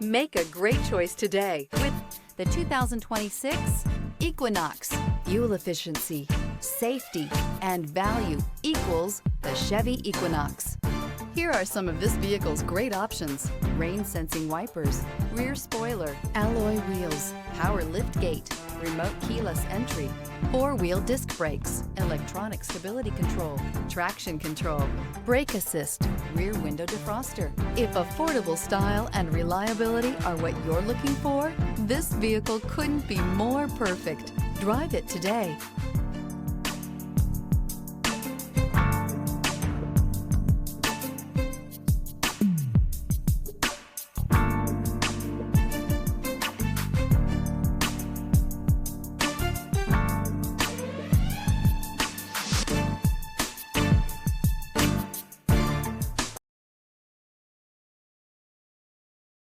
Make a great choice today with The 2026 Equinox. Fuel efficiency, safety, and value equals the Chevy Equinox. Here are some of this vehicle's great options: rain-sensing wipers, rear spoiler, alloy wheels, power liftgate, remote keyless entry, four-wheel disc brakes, electronic stability control, traction control, brake assist, rear window defroster. If affordable style and reliability are what you're looking for, this vehicle couldn't be more perfect. Drive it today.